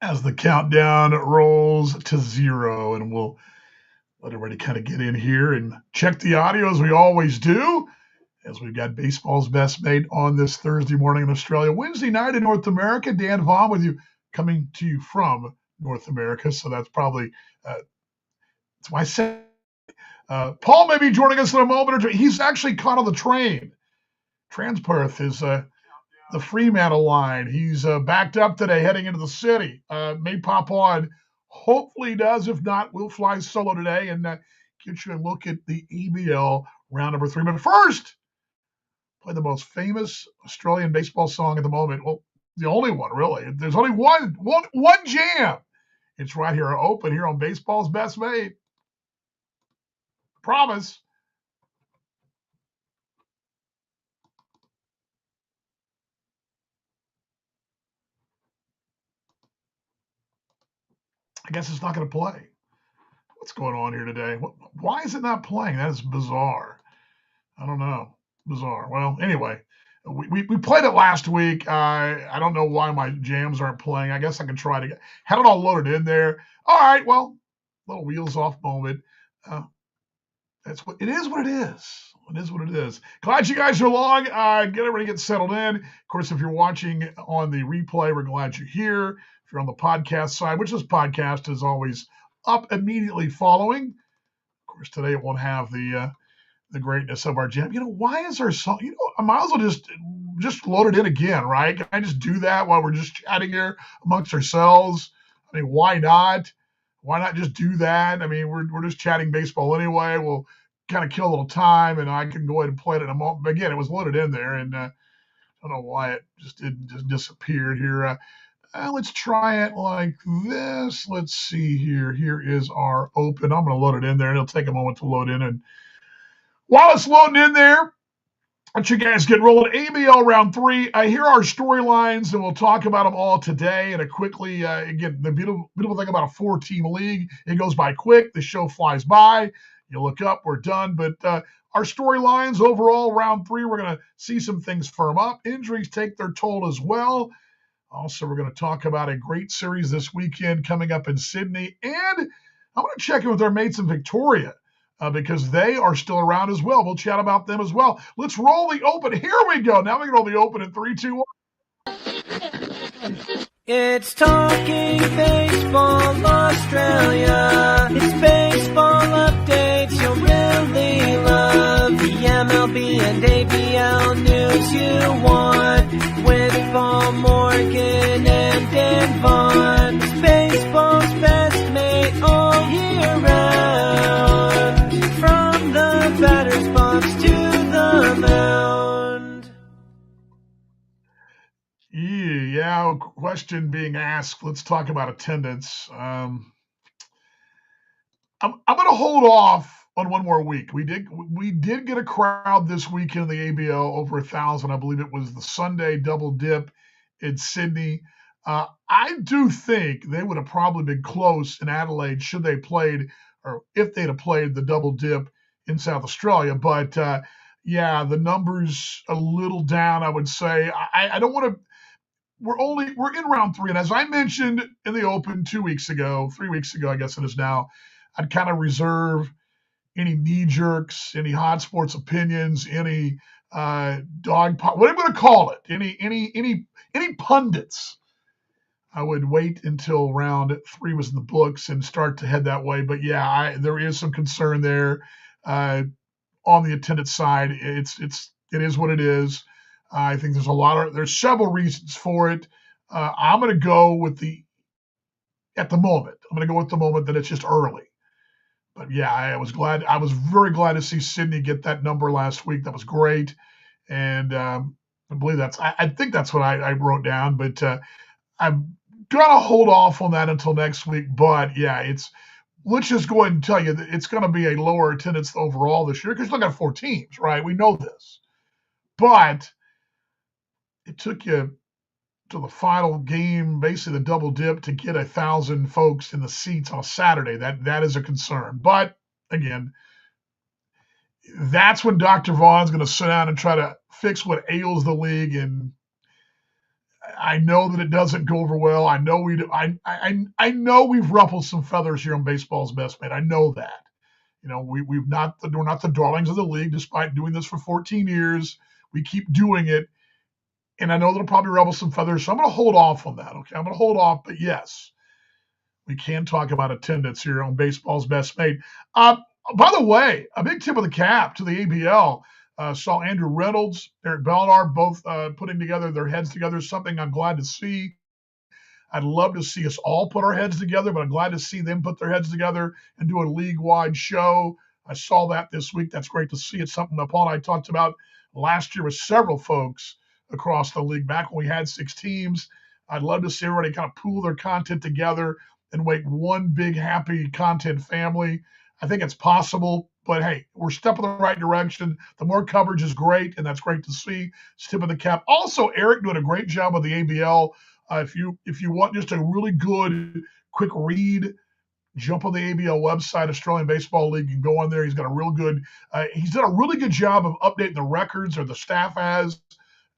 as the countdown rolls to 0. And we'll let everybody kind of get in here and check the audio as we always do, as we've got baseball's best mate on this Thursday morning in Australia, Wednesday night in North America. Dan Vaughn with you, coming to you from North America. So that's probably that's why I said Paul may be joining us in a moment or two. He's actually caught on the train. Transperth is the Fremantle line. He's backed up today heading into the city. May pop on. Hopefully he does. If not, we'll fly solo today and get you a look at the ABL round number 3. But first, play the most famous Australian baseball song at the moment. Well, the only one, really. There's only one jam. It's right here, open here on Baseball's Best Mate. Promise. I guess it's not going to play. What's going on here today? Why is it not playing? That is bizarre. I don't know. Bizarre. Well, anyway, we played it last week. I don't know why my jams aren't playing. I guess I can try to had it all loaded in there. All right. Well, little wheels off moment. That's what it is. What it is. It is what it is. Glad you guys are along. Get everybody get settled in. Of course, if you're watching on the replay, we're glad you're here. If you're on the podcast side, which this podcast is always up immediately following. Of course, today it won't have the greatness of our jam. Why is our song? I might as well just load it in again, right? Can I just do that while we're just chatting here amongst ourselves? I mean, why not? Why not just do that? I mean, we're just chatting baseball anyway. We'll kind of kill a little time, and I can go ahead and play it in a moment. But again, it was loaded in there, and I don't know why it just disappeared here. Let's try it like this. Let's see here. Here is our open. I'm going to load it in there, and it'll take a moment to load in. And while it's loading in there, let you guys get rolling. ABL round 3. Here are our storylines, and we'll talk about them all today. And quickly, again, the beautiful thing about a 4-team league, it goes by quick. The show flies by. You look up, we're done. But our storylines overall, round 3, we're going to see some things firm up. Injuries take their toll as well. Also, we're going to talk about a great series this weekend coming up in Sydney. And I'm going to check in with our mates in Victoria because they are still around as well. We'll chat about them as well. Let's roll the open. Here we go. Now we can roll the open in 3, 2, 1. It's Talking Baseball Australia. It's baseball updates you'll really love. The MLB and ABL news you want. With Paul Morgan and Dan Vaughn. It's baseball's best mate all year round. From the batter's box to the mound. Yeah, question being asked. Let's talk about attendance. I'm going to hold off on one more week. We did get a crowd this weekend in the ABL, over 1,000. I believe it was the Sunday double dip in Sydney. I do think they would have probably been close in Adelaide should they played, or if they'd have played the double dip in South Australia. But yeah, the numbers a little down, I would say. I don't want to. We're in round 3, and as I mentioned in the open 3 weeks ago, I guess it is now, I'd kind of reserve any knee jerks, any hot sports opinions, any whatever you want to call it, any pundits. I would wait until round 3 was in the books and start to head that way. But yeah, there is some concern there on the attendance side. It is what it is. I think there's several reasons for it. I'm going to go with at the moment that it's just early. But yeah, I was very glad to see Sydney get that number last week. That was great. And I believe I think that's what I wrote down, but I'm going to hold off on that until next week. But yeah, let's just go ahead and tell you that it's going to be a lower attendance overall this year because you're looking at 4 teams, right? We know this. But it took you to the final game, basically the double dip, to get 1,000 folks in the seats on a Saturday. That is a concern. But again, that's when Dr. Vaughn's going to sit down and try to fix what ails the league. And I know that it doesn't go over well. I know we do. I know we've ruffled some feathers here on baseball's best mate. I know that. We're not the darlings of the league, despite doing this for 14 years. We keep doing it, and I know that'll probably ruffle some feathers. So I'm going to hold off on that. Okay, I'm going to hold off. But yes, we can talk about attendance here on baseball's best mate. By the way, a big tip of the cap to the ABL. Saw Andrew Reynolds, Eric Bellinar both putting together their heads together. Something I'm glad to see. I'd love to see us all put our heads together, but I'm glad to see them put their heads together and do a league-wide show. I saw that this week. That's great to see. It's something that Paul and I talked about last year with several folks across the league back when we had 6 teams. I'd love to see everybody kind of pool their content together and make one big happy content family. I think it's possible, but hey, we're stepping in the right direction. The more coverage is great, and that's great to see. It's tip of the cap. Also, Eric doing a great job with the ABL. If you want just a really good quick read, jump on the ABL website, Australian Baseball League. You can go on there. He's got a real good. He's done a really good job of updating the records, or the staff has.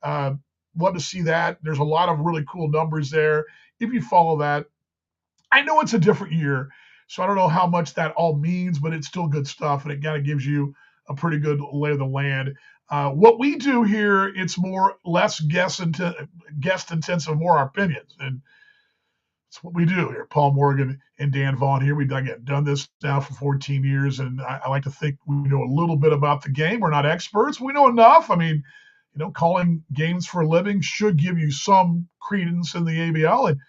Love to see that. There's a lot of really cool numbers there. If you follow that, I know it's a different year, so I don't know how much that all means, but it's still good stuff, and it kind of gives you a pretty good lay of the land. What we do here, it's less guest intensive, more our opinions, and it's what we do here. Paul Morgan and Dan Vaughn here. We've done this now for 14 years, and I like to think we know a little bit about the game. We're not experts. We know enough. I mean, calling games for a living should give you some credence in the ABL, and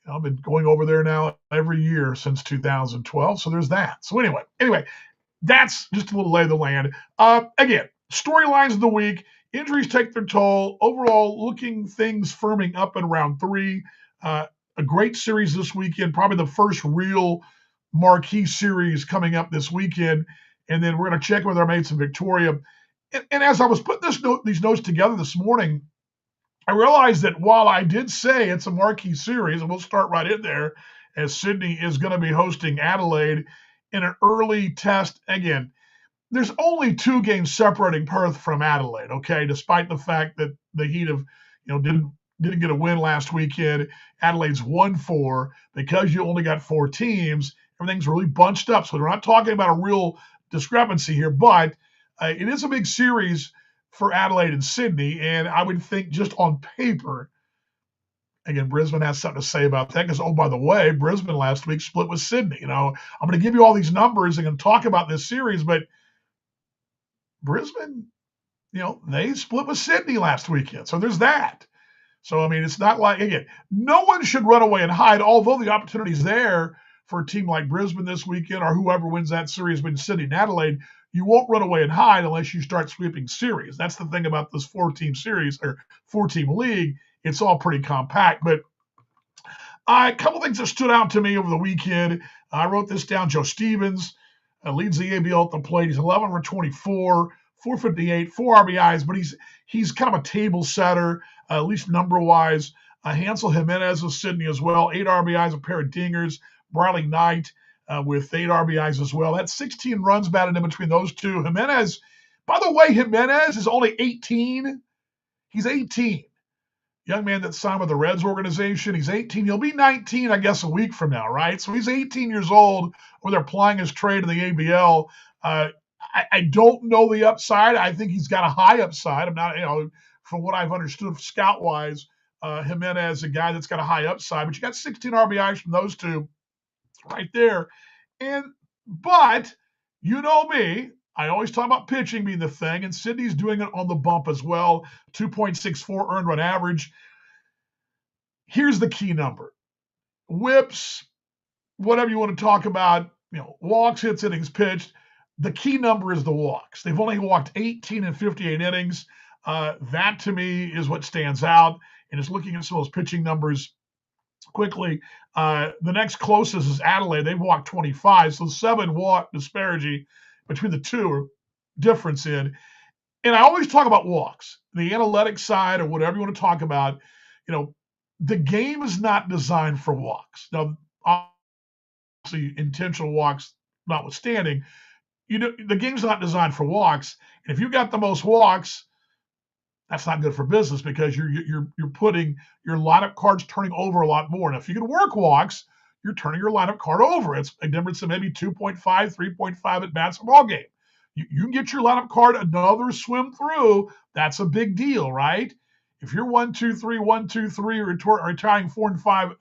I've been going over there now every year since 2012. So there's that. So anyway, that's just a little lay of the land. Again, storylines of the week. Injuries take their toll. Overall, looking things firming up in round 3. A great series this weekend. Probably the first real marquee series coming up this weekend. And then we're going to check with our mates in Victoria. And as I was putting these notes together this morning, I realized that while I did say it's a marquee series, and we'll start right in there, as Sydney is going to be hosting Adelaide in an early test. Again, there's only 2 games separating Perth from Adelaide, okay, despite the fact that the Heat didn't get a win last weekend. Adelaide's 1-4. Because you only got 4 teams, everything's really bunched up. So we're not talking about a real discrepancy here, but it is a big series for Adelaide and Sydney, and I would think just on paper, again, Brisbane has something to say about that because, oh, by the way, Brisbane last week split with Sydney. I'm going to give you all these numbers and going to talk about this series, but Brisbane, they split with Sydney last weekend. So there's that. So, I mean, it's not like, again, no one should run away and hide, although the opportunity is there for a team like Brisbane this weekend or whoever wins that series between Sydney and Adelaide. You won't run away and hide unless you start sweeping series. That's the thing about this 4-team series or 4-team league. It's all pretty compact. But a couple things that stood out to me over the weekend. I wrote this down. Joe Stevens leads the ABL at the plate. He's 11 for 24, 458, 4 RBIs, but he's kind of a table setter, at least number-wise. Hansel Jimenez of Sydney as well, 8 RBIs, a pair of dingers. Briley Knight with 8 RBIs as well. That's 16 runs batted in between those two. Jimenez, by the way, Jimenez is only 18. He's 18. Young man that signed with the Reds organization. He's 18. He'll be 19, I guess, a week from now, right? So he's 18 years old when they're applying his trade in the ABL. I don't know the upside. I think he's got a high upside. I'm not, from what I've understood scout-wise, Jimenez is a guy that's got a high upside. But you got 16 RBIs from those two right there. But you know me, I always talk about pitching being the thing, and Sydney's doing it on the bump as well. 2.64 earned run average. Here's the key number. Whips, whatever you want to talk about, walks, hits, innings pitched. The key number is the walks. They've only walked 18 in 58 innings. That to me is what stands out. And it's looking at some of those pitching numbers quickly. The next closest is Adelaide. They've walked 25, so 7 walk disparity between the two difference in. And I always talk about walks, the analytic side or whatever you want to talk about. The game is not designed for walks. Now, obviously, intentional walks notwithstanding, the game's not designed for walks. And if you got the most walks, that's not good for business because you're putting your lineup cards turning over a lot more. And if you can work walks, you're turning your lineup card over. It's a difference of maybe 2.5, 3.5 at bats a ball game. You can get your lineup card another swim through. That's a big deal, right? If you're 1-2-3, 1-2-3, or retiring 4 and 5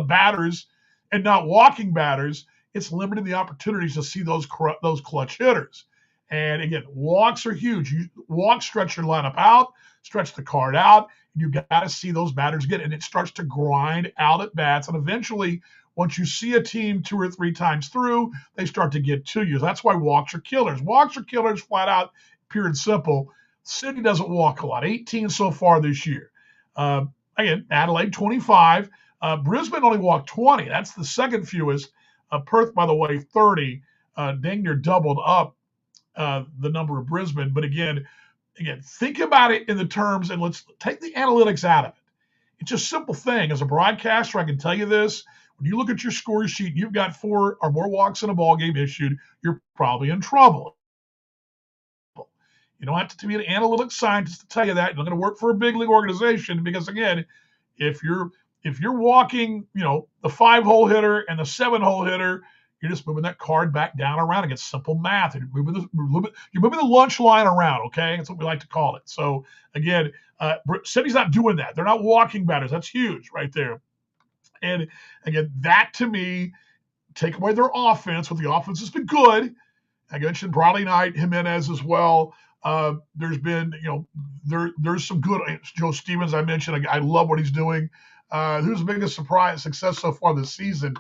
batters and not walking batters, it's limiting the opportunities to see those clutch hitters. And again, walks are huge. Walks stretch your lineup out, stretch the card out. You got to see those batters get it. And it starts to grind out at bats. And eventually, once you see a team 2 or 3 times through, they start to get to you. That's why walks are killers. Walks are killers flat out, pure and simple. Sydney doesn't walk a lot, 18 so far this year. Again, Adelaide 25. Brisbane only walked 20. That's the second fewest. Perth, by the way, 30. Dang near doubled up the number of Brisbane. But again, think about it in the terms, and let's take the analytics out of it. It's a simple thing. As a broadcaster, I can tell you this. When you look at your score sheet, you've got 4 or more walks in a ball game issued, you're probably in trouble. You don't have to be an analytics scientist to tell you that. You're not going to work for a big league organization because, again, if you're walking, the 5-hole hitter and the 7-hole hitter, you're just moving that card back down around. It gets simple math. You're moving the lunch line around, okay? That's what we like to call it. So, again, Sydney's not doing that. They're not walking batters. That's huge right there. And, again, that to me, take away their offense. But the offense has been good. I mentioned Bradley Knight, Jimenez as well. There's been, there's some good. Joe Stevens, I mentioned. I love what he's doing. Who's the biggest success so far this season?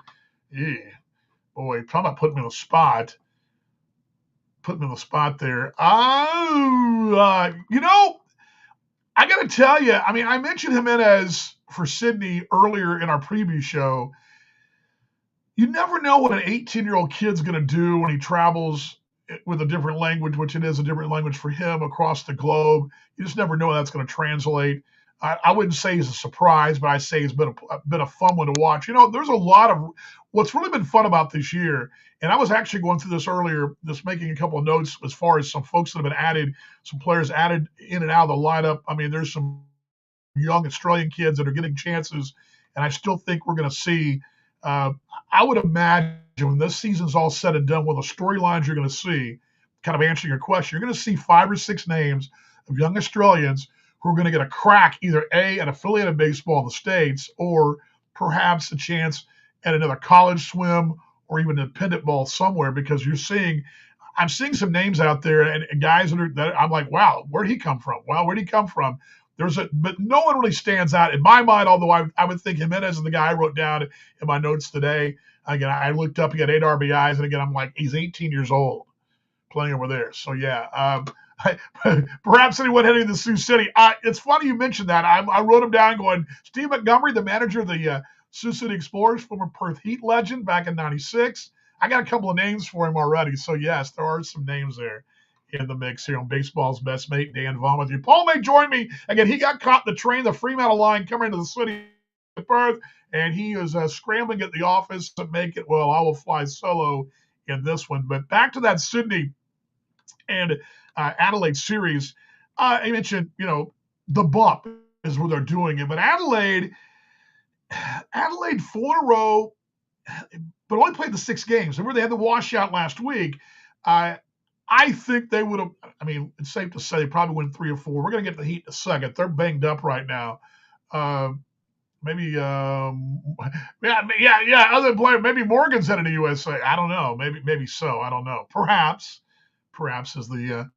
Yeah. Boy, talking about putting me on the spot. Put me on the spot there. I got to tell you, I mentioned Jimenez for Sydney earlier in our preview show. You never know what an 18-year-old kid's going to do when he travels with a different language, which it is a different language for him across the globe. You just never know how that's going to translate. I wouldn't say he's a surprise, but I say it's been a fun one to watch. There's a lot of what's really been fun about this year, and I was actually going through this earlier, just making a couple of notes as far as some folks that have been added, some players added in and out of the lineup. There's some young Australian kids that are getting chances, and I still think we're going to see. I would imagine when this season's all said and done, one of the storylines you're going to see, kind of answering your question, you're going to see 5 or 6 names of young Australians who are going to get a crack, either A, at affiliated baseball in the States, or perhaps a chance at another college swim or even independent ball somewhere, because I'm seeing some names out there and guys that I'm like, wow, where'd he come from? Wow, where'd he come from? But no one really stands out in my mind, although I would think Jimenez is the guy I wrote down in my notes today. Again, I looked up, he had 8 RBIs, and again, I'm like, he's 18 years old playing over there. So, yeah, perhaps anyone heading to Sioux City. It's funny you mentioned that. I wrote him down going, Steve Montgomery, the manager of the Sioux City Explorers, former Perth Heat legend back in 96. I got a couple of names for him already. So, yes, there are some names there in the mix here on Baseball's Best Mate, Dan Vaughn with you. Paul may join me. Again, he got caught in the train, the Fremantle line coming into the city of Perth, and he is scrambling at the office to make it. Well, I will fly solo in this one. But back to that Sydney and Adelaide series. I mentioned, the bump is where they're doing it. But Adelaide 4 in a row, but only played the 6 games. Remember, they had the washout last week. I think they would have, it's safe to say they probably win 3 or 4. We're going to get the Heat in a second. They're banged up right now. Maybe, other than player, maybe Morgan's headed to USA. I don't know. Maybe so. I don't know. Perhaps is the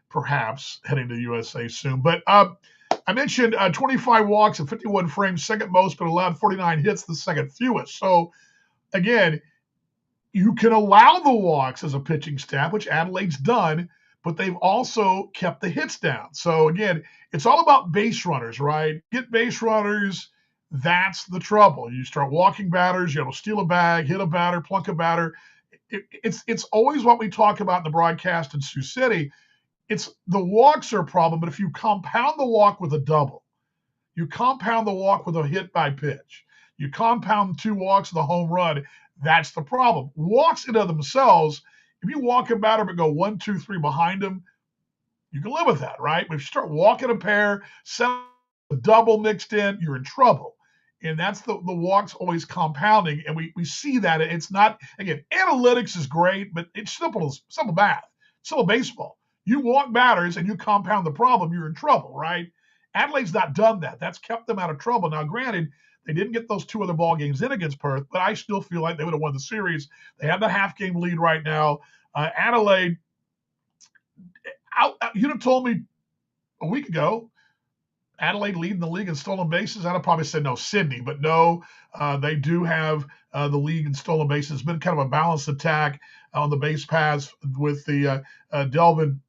perhaps heading to USA soon. But I mentioned 25 walks and 51 frames, second most, but allowed 49 hits, the second fewest. So again, you can allow the walks as a pitching staff, which Adelaide's done, but they've also kept the hits down. So again, it's all about base runners, right? Get base runners. That's the trouble. You start walking batters, you steal a bag, hit a batter, plunk a batter. It's always what we talk about in the broadcast in Sioux City. It's the walks are a problem, but if you compound the walk with a double, you compound the walk with a hit by pitch, you compound 2 walks with a home run, that's the problem. Walks in of themselves, if you walk a batter but go 1, 2, 3 behind them, You can live with that, right? But if you start walking a pair, a double mixed in, you're in trouble. And that's the walks always compounding. And we see that it's not, again, analytics is great, but it's simple math, simple baseball. You walk batters and you compound the problem, you're in trouble, right? Adelaide's not done that. That's kept them out of trouble. Now, granted, they didn't get those two other ball games in against Perth, but I still feel like they would have won the series. They have the half game lead right now. Adelaide, you'd have told me a week ago Adelaide leading the league in stolen bases. I'd have probably said no, Sydney, but no, they do have the league in stolen bases. It's been kind of a balanced attack on the base paths with the Devin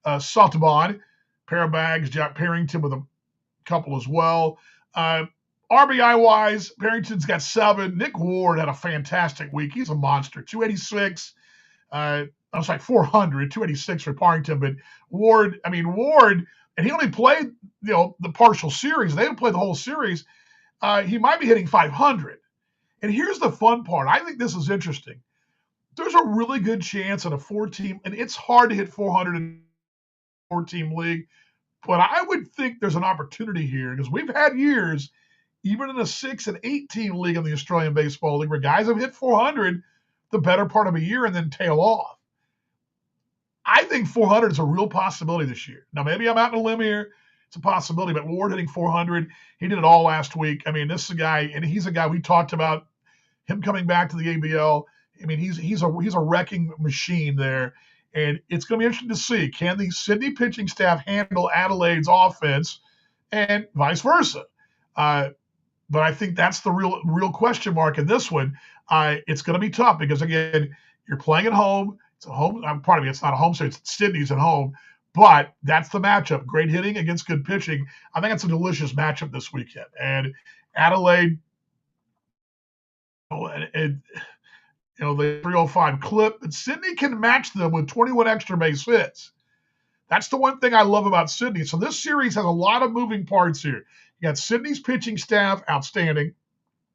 Sotabon, pair of bags, Jack Parrington with a couple as well. RBI wise, Parrington's got 7. Nick Ward had a fantastic week. He's a monster. 286. I was like 400, 286 for Parrington, but Ward, and he only played, the partial series. They didn't play the whole series. He might be hitting 500. And here's the fun part. I think this is interesting. There's a really good chance in a 4-team, and it's hard to hit 400 in a 4-team league, but I would think there's an opportunity here because we've had years, even in a 6 and 8-team league in the Australian Baseball League, where guys have hit 400 the better part of a year and then tail off. I think 400 is a real possibility this year. Now, maybe I'm out on a limb here. It's a possibility, but Ward hitting 400, he did it all last week. This is a guy, and he's a guy we talked about him coming back to the ABL. He's a wrecking machine there, and it's going to be interesting to see, can the Sydney pitching staff handle Adelaide's offense and vice versa? But I think that's the real question mark in this one. It's going to be tough because, again, you're playing at home. It's a home. Pardon me, it's not a home series. Sydney's at home. But that's the matchup. Great hitting against good pitching. I think it's a delicious matchup this weekend. And Adelaide, the 305 clip, and Sydney can match them with 21 extra base hits. That's the one thing I love about Sydney. So this series has a lot of moving parts here. You got Sydney's pitching staff, outstanding.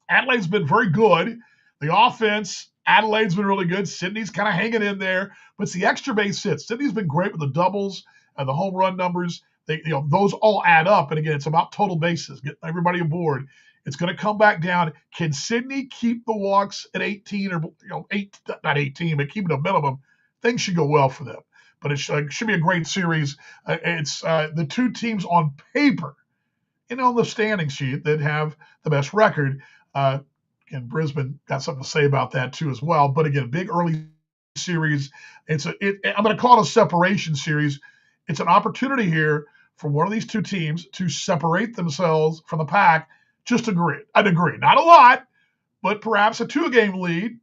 Adelaide's been very good. The offense, Adelaide's been really good. Sydney's kind of hanging in there. But it's the extra base hits. Sydney's been great with the doubles and the home run numbers. Those all add up. And again, it's about total bases. Get everybody aboard. It's going to come back down. Can Sydney keep the walks at 18 or not 18, but keep it a minimum? Things should go well for them. But it should be a great series. It's the two teams on paper, the standing sheet that have the best record. And Brisbane got something to say about that too as well. But again, big early series. I'm going to call it a separation series. It's an opportunity here for one of these two teams to separate themselves from the pack. Just I'd agree. Not a lot, but perhaps a 2-game lead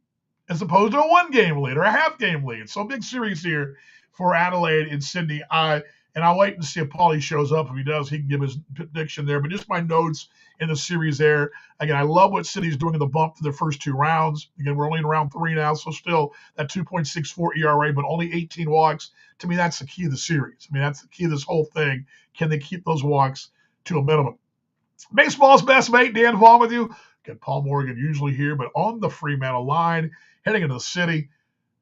as opposed to a 1-game lead or a half-game lead. So big series here for Adelaide and Sydney. And I'll wait and see if Paulie shows up. If he does, he can give his prediction there. But just my notes in the series there. Again, I love what Sydney's doing in the bump for the first 2 rounds. Again, we're only in round 3 now, so still that 2.64 ERA, but only 18 walks. To me, that's the key of the series. That's the key of this whole thing. Can they keep those walks to a minimum? Baseball's best mate, Dan Vaughn with you. Again, Paul Morgan usually here, but on the Fremantle line, heading into the city.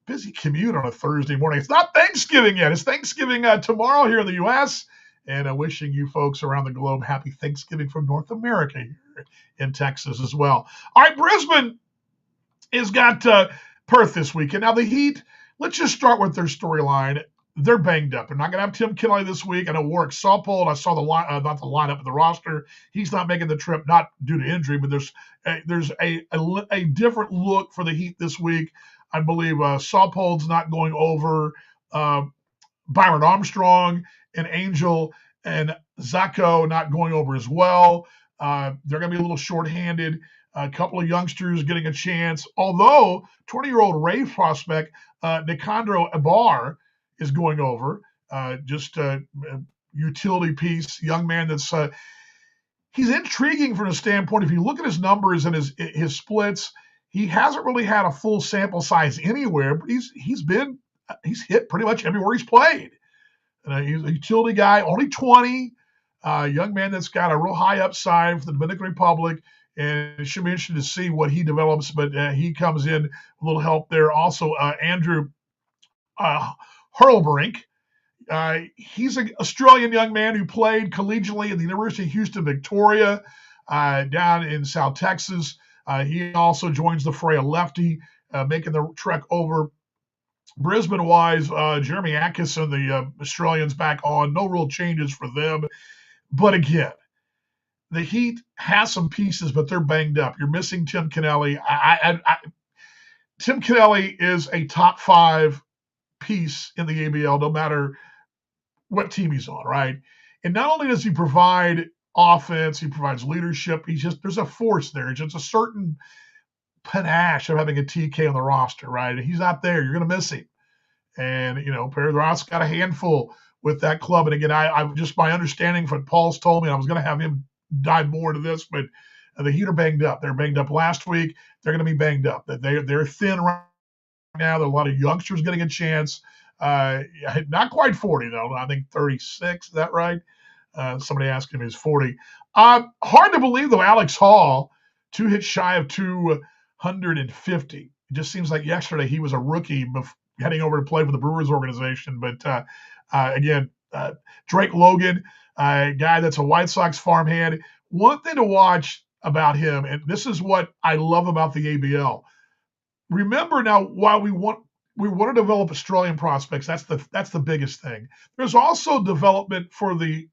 Busy commute on a Thursday morning. It's not Thanksgiving yet. It's Thanksgiving tomorrow here in the U.S. And wishing you folks around the globe happy Thanksgiving from North America here in Texas as well. All right, Brisbane has got Perth this weekend. Now, the Heat, let's just start with their storyline. They're banged up. They're not going to have Tim Kelly this week. I know Warwick Saupold, I saw not the lineup, but the roster. He's not making the trip, not due to injury, but there's a different look for the Heat this week. I believe Saupold's not going over. Byron Armstrong and Angel and Zacco not going over as well. They're going to be a little shorthanded. A couple of youngsters getting a chance. Although 20-year-old Rave prospect Nicandro Ibar is going over. Just a utility piece, young man that's he's intriguing from the standpoint. If you look at his numbers and his splits, he hasn't really had a full sample size anywhere, but he's hit pretty much everywhere he's played. He's a utility guy, only 20, young man that's got a real high upside for the Dominican Republic, and it should be interesting to see what he develops, but he comes in with a little help there. Also, Andrew Hurlbrink. He's an Australian young man who played collegiately at the University of Houston, Victoria, down in South Texas. He also joins the fray, a lefty, making the trek over. Brisbane-wise, Jeremy Atkinson, the Australians back on. No real changes for them. But again, the Heat has some pieces, but they're banged up. You're missing Tim Kennelly. Tim Kennelly is a top 5 piece in the ABL, no matter what team he's on, right? And not only does he provide offense, he provides leadership. There's a force there. It's just a certain panache of having a TK on the roster, right? And he's not there. You're going to miss him. And, Perry Ross got a handful with that club. And again, I just my understanding from what Paul's told me, I was going to have him dive more into this, but the Heat are banged up. They're banged up last week. They're going to be banged up. They're thin right now. There are a lot of youngsters getting a chance. Not quite 40, though. I think 36. Is that right? Somebody asked him, he's 40. Hard to believe, though, Alex Hall, 2 hits shy of 250. It just seems like yesterday he was a rookie heading over to play for the Brewers organization. But again, Drake Logan, a guy that's a White Sox farmhand. One thing to watch about him, and this is what I love about the ABL. Remember now, while we want to develop Australian prospects, that's the biggest thing. There's also development for the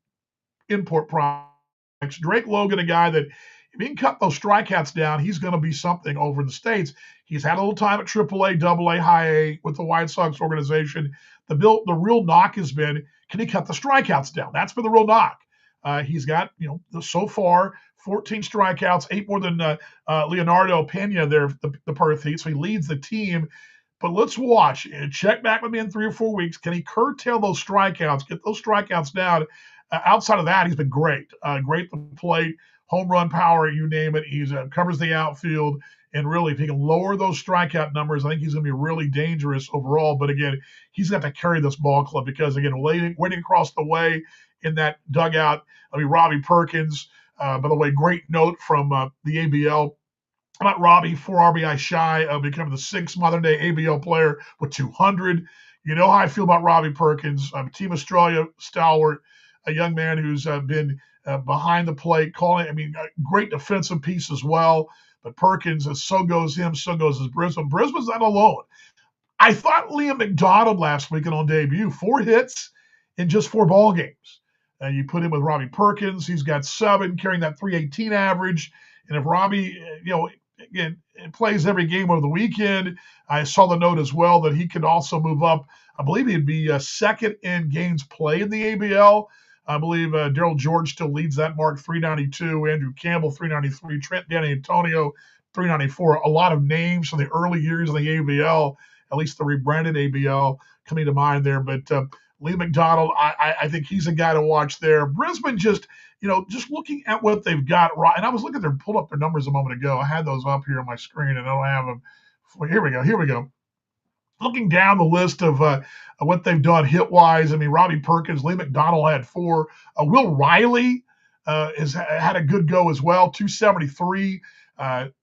import prospects. Drake Logan, a guy that if he can cut those strikeouts down, he's going to be something over in the States. He's had a little time at AAA, AA, High A with the White Sox organization. The real knock has been, can he cut the strikeouts down? That's been the real knock. He's got, so far 14 strikeouts, 8 more than Leonardo Pena there, the Perth Heat. So he leads the team. But let's watch and check back with me in 3 or 4 weeks. Can he curtail those strikeouts, get those strikeouts down? Outside of that, he's been great. Great at the plate, home run power, you name it. He covers the outfield. And really, if he can lower those strikeout numbers, I think he's going to be really dangerous overall. But again, he's got to carry this ball club because, again, waiting across the way in that dugout, Robbie Perkins. By the way, great note from the ABL about Robbie, 4 RBI shy of becoming the 6th modern-day ABL player with 200. You know how I feel about Robbie Perkins. Team Australia stalwart, a young man who's been behind the plate, calling. Great defensive piece as well. But Perkins, so goes him, so goes his Brisbane. Brisbane's not alone. I thought Liam McDonald last weekend on debut, 4 hits in just 4 ball games. You put him with Robbie Perkins, he's got 7, carrying that 318 average. And if Robbie, again, plays every game over the weekend, I saw the note as well that he could also move up. I believe he'd be second in games played in the ABL. I believe Daryl George still leads that mark, 392. Andrew Campbell, 393. Trent Danny Antonio, 394. A lot of names from the early years of the ABL, at least the rebranded ABL, coming to mind there. But Lee McDonald, I think he's a guy to watch there. Brisbane just looking at what they've got, and I was looking at pulled up their numbers a moment ago. I had those up here on my screen, and I don't have them. Here we go. Looking down the list of what they've done hit-wise, Robbie Perkins, Lee McDonald had 4. Will Riley has had a good go as well, 273,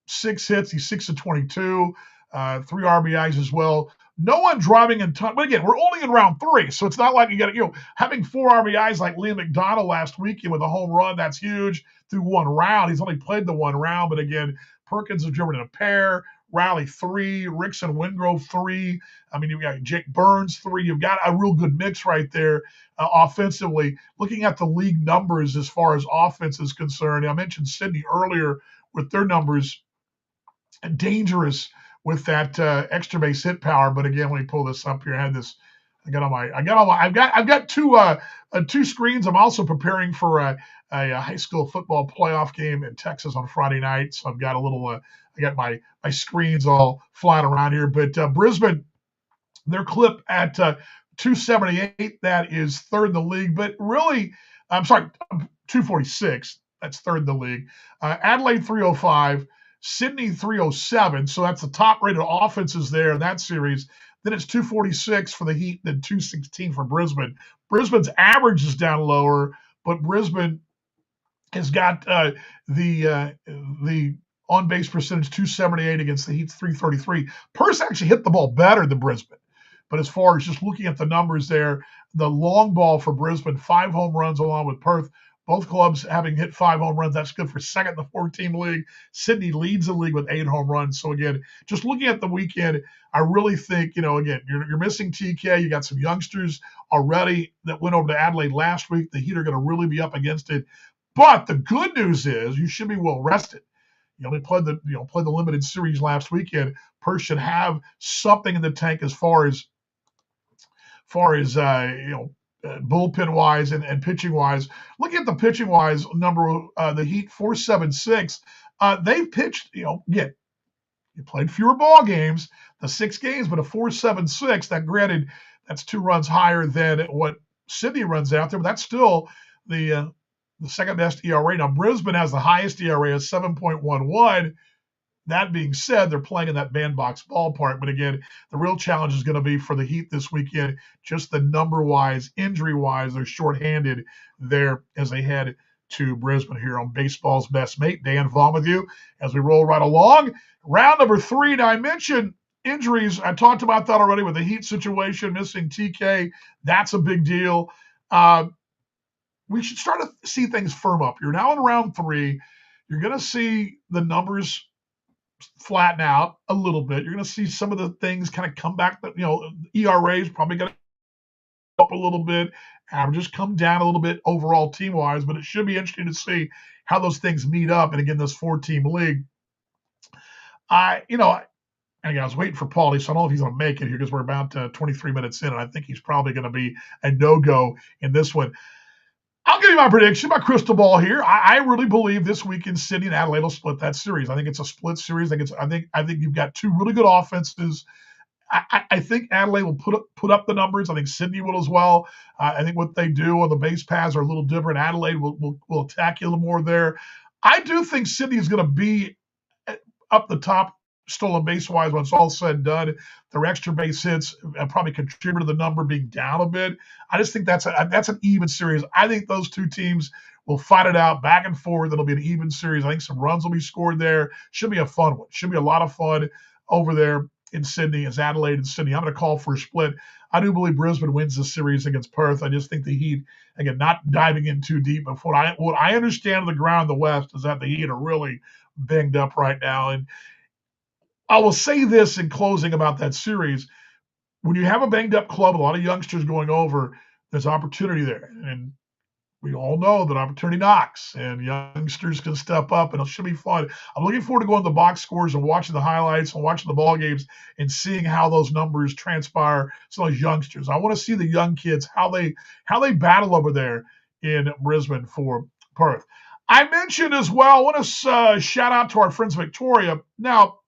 6 hits. He's 6 of 22, 3 RBIs as well. No one driving in ton. But again, we're only in round 3, so it's not like you got having 4 RBIs like Liam McDonald last weekend with a home run. That's huge through 1 round. He's only played the 1 round, but again, Perkins has driven in a pair. Riley 3, Rickson Wingrove 3. You've got Jake Burns 3. You've got a real good mix right there offensively. Looking at the league numbers as far as offense is concerned, I mentioned Sydney earlier with their numbers, dangerous with that extra base hit power. But again, let me pull this up here. I've got 2 screens. I'm also preparing for a high school football playoff game in Texas on Friday night. So I've got I got my screens all flying around here. But Brisbane, their clip at 278, that is 3rd in the league. But really, 246, that's 3rd in the league. Adelaide 305, Sydney 307. So that's the top rated offenses there in that series. Then it's 246 for the Heat, then 216 for Brisbane. Brisbane's average is down lower, but Brisbane has got the on-base percentage 278 against the Heat's 333. Purse actually hit the ball better than Brisbane. But as far as just looking at the numbers there, the long ball for Brisbane, 5 home runs along with Perth. Both clubs having hit 5 home runs. That's good for second in the 4-team league. Sydney leads the league with 8 home runs. So again, just looking at the weekend, I really think, again, you're missing TK. You got some youngsters already that went over to Adelaide last week. The Heat are going to really be up against it. But the good news is you should be well rested. You only played the limited series last weekend. Perth should have something in the tank as far as bullpen wise and pitching wise. Looking at the pitching wise number, the Heat 476. They've pitched. Again, you played fewer ball games, the 6 games, but a 476. That granted, that's 2 runs higher than what Sydney runs out there, but that's still the second best ERA. Now Brisbane has the highest ERA at 7.11. That being said, they're playing in that bandbox ballpark. But again, the real challenge is going to be for the Heat this weekend, just the number-wise, injury-wise, they're shorthanded there as they head to Brisbane here on Baseball's Best Mate. Dan Vaughn with you as we roll right along. Round number 3. Now, I mentioned injuries. I talked about that already with the Heat situation, missing TK. That's a big deal. We should start to see things firm up. You're now in round 3. You're going to see the numbers flatten out a little bit. You're going to see some of the things kind of come back. ERA is probably going to go up a little bit. Averages come down a little bit overall team-wise, but it should be interesting to see how those things meet up. And again, this 4-team league. I was waiting for Paulie, so I don't know if he's going to make it here because we're about 23 minutes in, and I think he's probably going to be a no-go in this one. I'll give you my prediction, my crystal ball here. I really believe this weekend Sydney and Adelaide will split that series. I think it's a split series. I think you've got 2 really good offenses. I think Adelaide will put up the numbers. I think Sydney will as well. I think what they do on the base paths are a little different. Adelaide will attack you a little more there. I do think Sydney is going to be up the top stolen base wise when it's all said and done. Their extra base hits probably contribute to the number being down a bit. I just think that's an even series. I think those 2 teams will fight it out back and forth. It'll be an even series. I think some runs will be scored there. Should be a fun one. Should be a lot of fun over there in Sydney as Adelaide and Sydney. I'm going to call for a split. I do believe Brisbane wins this series against Perth. I just think the Heat, again, not diving in too deep, but what I understand of the ground in the West is that the Heat are really banged up right now. And I will say this in closing about that series. When you have a banged-up club, a lot of youngsters going over, there's opportunity there. And we all know that opportunity knocks, and youngsters can step up, and it should be fun. I'm looking forward to going to the box scores and watching the highlights and watching the ball games and seeing how those numbers transpire to those youngsters. I want to see the young kids, how they battle over there in Brisbane for Perth. I mentioned as well, I want to shout out to our friends Victoria. Now,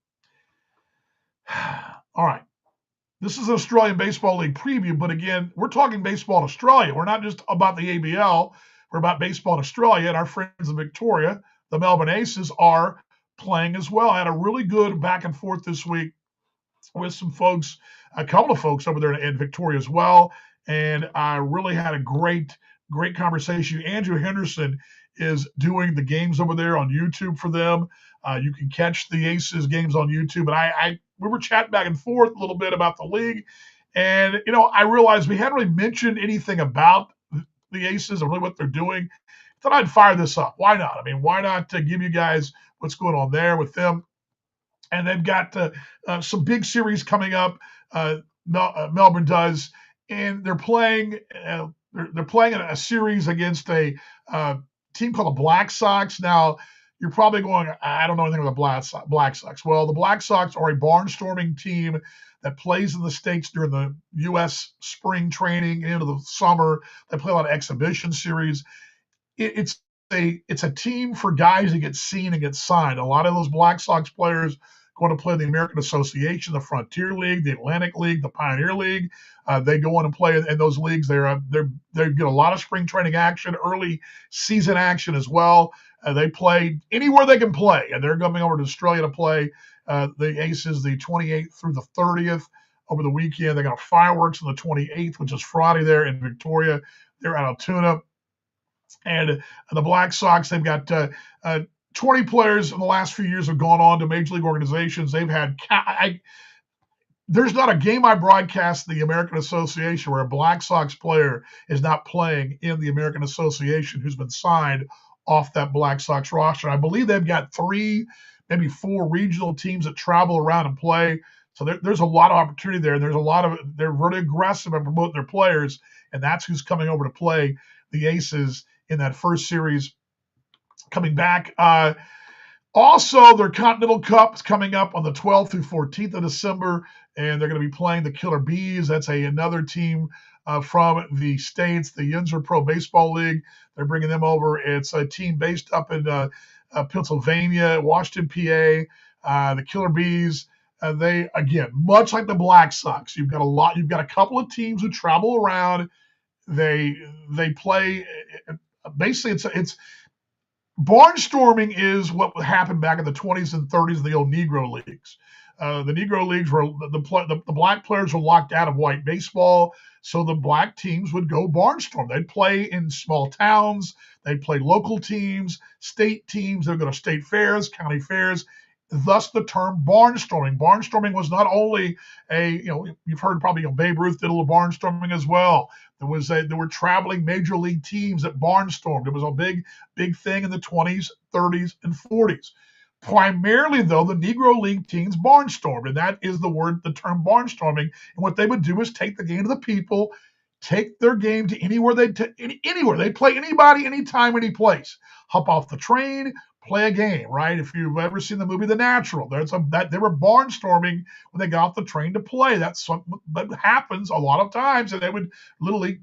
all right. This is an Australian Baseball League preview, but again, we're talking baseball in Australia. We're not just about the ABL. We're about baseball in Australia, and our friends in Victoria, the Melbourne Aces, are playing as well. I had a really good back and forth this week with some folks, a couple of folks over there in Victoria as well, and I really had a great conversation. Andrew Henderson is doing the games over there on YouTube for them. You can catch the Aces games on YouTube, and we were chatting back and forth a little bit about the league. And, I realized we hadn't really mentioned anything about the Aces and really what they're doing. I thought I'd fire this up. Why not? I mean, why not give you guys what's going on there with them? And they've got some big series coming up. Melbourne does, and they're playing. They're playing a series against a team called the Black Sox. Now, you're probably going, I don't know anything about the Black Sox. Well, the Black Sox are a barnstorming team that plays in the States during the U.S. spring training into the summer. They play a lot of exhibition series. It's a team for guys that get seen and get signed. A lot of those Black Sox players going to play in the American Association, the Frontier League, the Atlantic League, the Pioneer League. They go on and play in those leagues. They get a lot of spring training action, early season action as well. They play anywhere they can play, and they're coming over to Australia to play the Aces the 28th through the 30th over the weekend. They got fireworks on the 28th, which is Friday there in Victoria. They're at Altoona. And the Black Sox, they've got 20 players in the last few years have gone on to major league organizations. They've had there's not a game I broadcast in the American Association where a Black Sox player is not playing in the American Association who's been signed off that Black Sox roster. I believe they've got 3, maybe 4 regional teams that travel around and play. So there's a lot of opportunity there. And there's a lot of, they're really aggressive at promoting their players. And that's who's coming over to play the Aces in that first series coming back. Also, their Continental Cup is coming up on the 12th through 14th of December, and they're going to be playing the Killer Bees. That's another team from the States, the Yinzer Pro Baseball League. They're bringing them over. It's a team based up in Pennsylvania, Washington, PA. The Killer Bees, they, again, much like the Black Sox, you've got a couple of teams who travel around. They play, basically, it's barnstorming is what happened back in the 20s and 30s, the old Negro Leagues. The Negro Leagues were the black players were locked out of white baseball, so the black teams would go barnstorm. They'd play in small towns. They'd play local teams, state teams. They'd go to state fairs, county fairs. Thus, the term barnstorming. Barnstorming was not only you've heard probably Babe Ruth did a little barnstorming as well. There were traveling major league teams that barnstormed. It was a big thing in the 20s, 30s, and 40s. Primarily, though, the Negro League teams barnstormed, and that is the term barnstorming. And what they would do is take the game to the people, take their game to anywhere anywhere. They'd play anybody, anytime, any place. Hop off the train, play a game, right? If you've ever seen the movie The Natural, they were barnstorming when they got off the train to play. That's something that happens a lot of times, and they would literally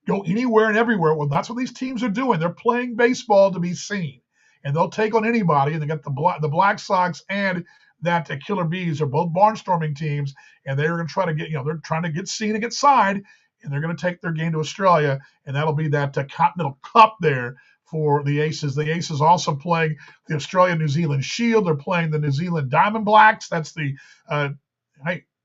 go anywhere and everywhere. Well, that's what these teams are doing. They're playing baseball to be seen, and they'll take on anybody. And they got the Black Sox and that Killer Bees are both barnstorming teams, and they're going to try to they're trying to get seen and get signed, and they're going to take their game to Australia, and that'll be that Continental Cup there for the Aces. The Aces also playing the Australia-New Zealand Shield. They're playing the New Zealand Diamond Blacks. That's the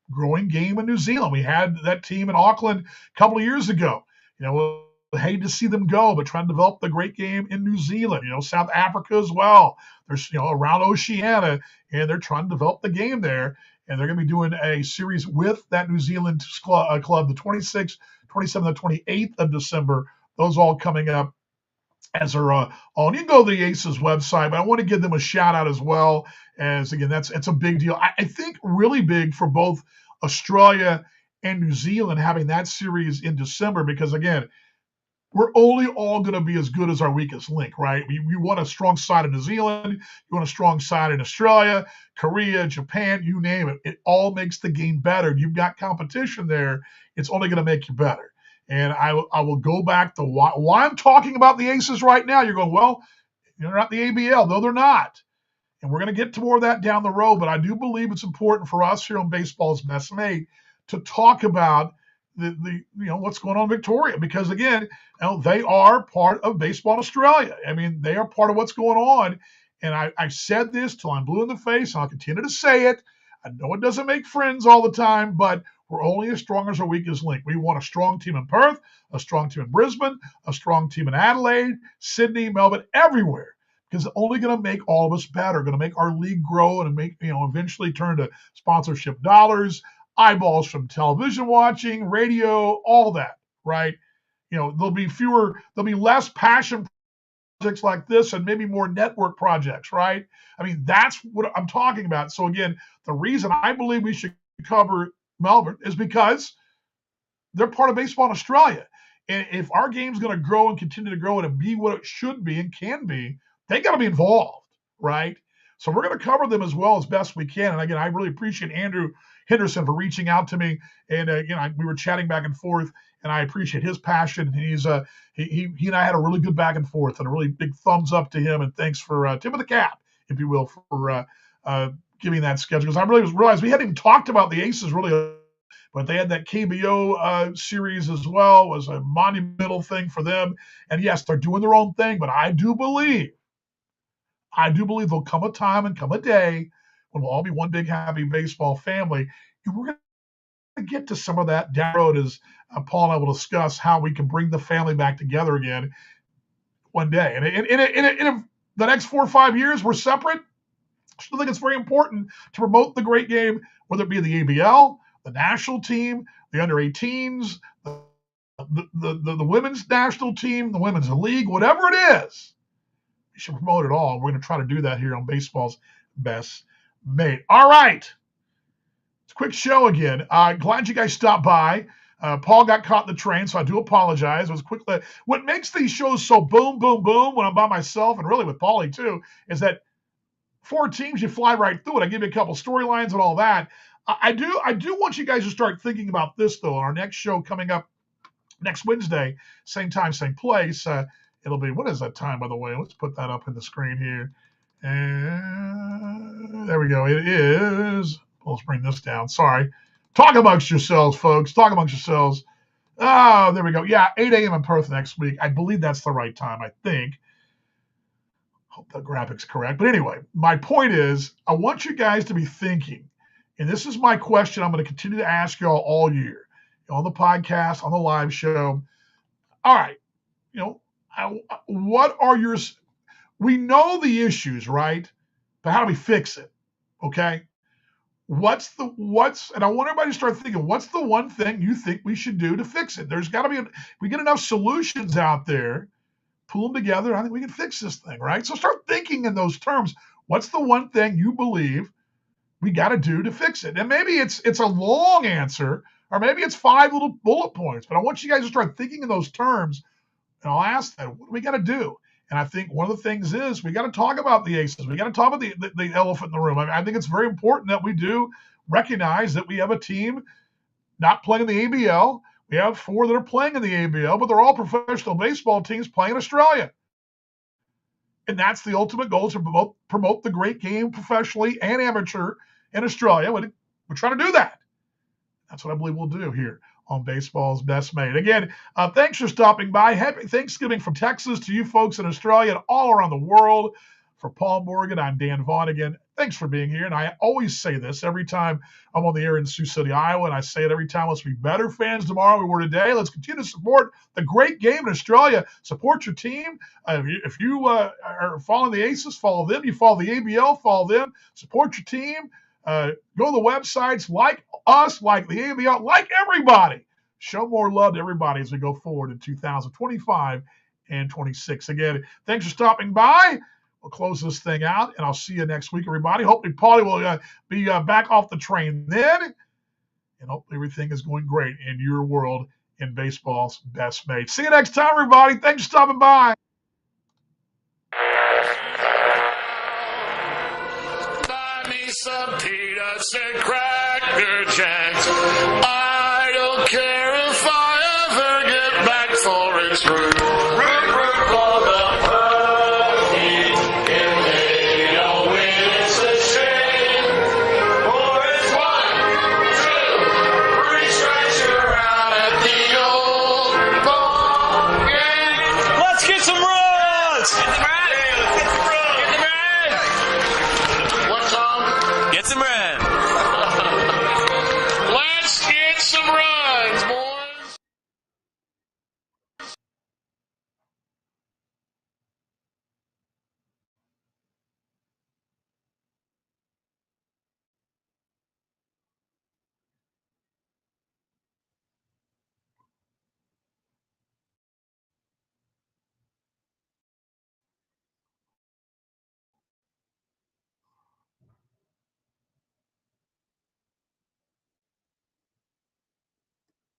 growing game in New Zealand. We had that team in Auckland a couple of years ago. I hate to see them go, but trying to develop the great game in New Zealand. South Africa as well. There's around Oceania, and they're trying to develop the game there. And they're going to be doing a series with that New Zealand club the 26th, 27th, and 28th of December. Those all coming up as they're on. You can go to the Aces website, but I want to give them a shout out as well. As again, it's a big deal. I think really big for both Australia and New Zealand having that series in December, because again, we're only all going to be as good as our weakest link, right? We want a strong side in New Zealand. You want a strong side in Australia, Korea, Japan, you name it. It all makes the game better. You've got competition there. It's only going to make you better. And I will go back to why I'm talking about the Aces right now. You're going, well, they're not the ABL. No, they're not. And we're going to get to more of that down the road. But I do believe it's important for us here on Baseball's Best Made to talk about the what's going on in Victoria, because again, they are part of baseball in Australia. I mean, they are part of what's going on. And I said this till I'm blue in the face, and I'll continue to say it. I know it doesn't make friends all the time, but we're only as strong as our weakest link. We want a strong team in Perth, a strong team in Brisbane, a strong team in Adelaide, Sydney, Melbourne, everywhere, because it's only going to make all of us better, going to make our league grow and make, eventually turn to sponsorship dollars, eyeballs from television watching, radio, all that, right? There'll be less passion projects like this and maybe more network projects, right? I mean, that's what I'm talking about. So again, the reason I believe we should cover Melbourne is because they're part of baseball in Australia. And if our game's going to grow and continue to grow and be what it should be and can be, they got to be involved, right? So we're going to cover them as well as best we can. And again, I really appreciate Andrew Henderson for reaching out to me. And we were chatting back and forth, and I appreciate his passion. He and I had a really good back and forth, and a really big thumbs up to him. And thanks for tip of the cap, if you will, for giving that schedule. Because I really realized we hadn't even talked about the Aces really, but they had that KBO series as well. It was a monumental thing for them. And yes, they're doing their own thing, but I do believe there'll come a time and come a day when we'll all be one big happy baseball family. And we're going to get to some of that down the road, as Paul and I will discuss how we can bring the family back together again one day. And in the next 4 or 5 years, we're separate. I still think it's very important to promote the great game whether it be the ABL, the national team, the under-18s, the women's national team, the women's league, whatever it is. We should promote it all. We're going to try to do that here on Baseball's Best Mate. All right. It's a quick show again. Glad you guys stopped by. Paul got caught in the train, so I do apologize. It was quick. What makes these shows so boom, boom, boom when I'm by myself, and really with Paulie too, is that 4 teams, you fly right through it. I give you a couple storylines and all that. I do want you guys to start thinking about this, though. On our next show coming up next Wednesday, same time, same place. It'll be, what is that time, by the way? Let's put that up in the screen here. And there we go. It is, let's bring this down. Sorry. Talk amongst yourselves, folks. Talk amongst yourselves. Oh, there we go. Yeah, 8 a.m. in Perth next week. I believe that's the right time, I think. Hope the graphic's correct. But anyway, my point is, I want you guys to be thinking, and this is my question I'm going to continue to ask y'all all year, on the podcast, on the live show. All right, what are your, we know the issues, right? But how do we fix it? Okay. And I want everybody to start thinking, what's the one thing you think we should do to fix it? There's got to be, we get enough solutions out there, pull them together, I think we can fix this thing, right? So start thinking in those terms. What's the one thing you believe we got to do to fix it? And maybe it's a long answer, or maybe it's 5 little bullet points, but I want you guys to start thinking in those terms. And I'll ask that, what do we got to do? And I think one of the things is we got to talk about the aces. We got to talk about the elephant in the room. I think it's very important that we do recognize that we have a team not playing in the ABL. We have 4 that are playing in the ABL, but they're all professional baseball teams playing in Australia. And that's the ultimate goal, to promote the great game professionally and amateur in Australia. We're trying to do that. That's what I believe we'll do here on Baseball's Best Mate. Again, thanks for stopping by. Happy Thanksgiving from Texas to you folks in Australia and all around the world. For Paul Morgan, I'm Dan Vaughn again. Thanks for being here. And I always say this every time I'm on the air in Sioux City, Iowa, and I say it every time. Let's be better fans tomorrow than we were today. Let's continue to support the great game in Australia. Support your team. If you are following the Aces, follow them. You follow the ABL, follow them. Support your team. Go to the websites, like us, like the ABL, like everybody. Show more love to everybody as we go forward in 2025 and 26. Again, thanks for stopping by. We'll close this thing out, and I'll see you next week, everybody. Hopefully, Paulie will be back off the train then, and hopefully everything is going great in your world in Baseball's Best Mate. See you next time, everybody. Thanks for stopping by. Buy me some peanuts and Cracker Jacks. I don't care if I ever get back for its roots.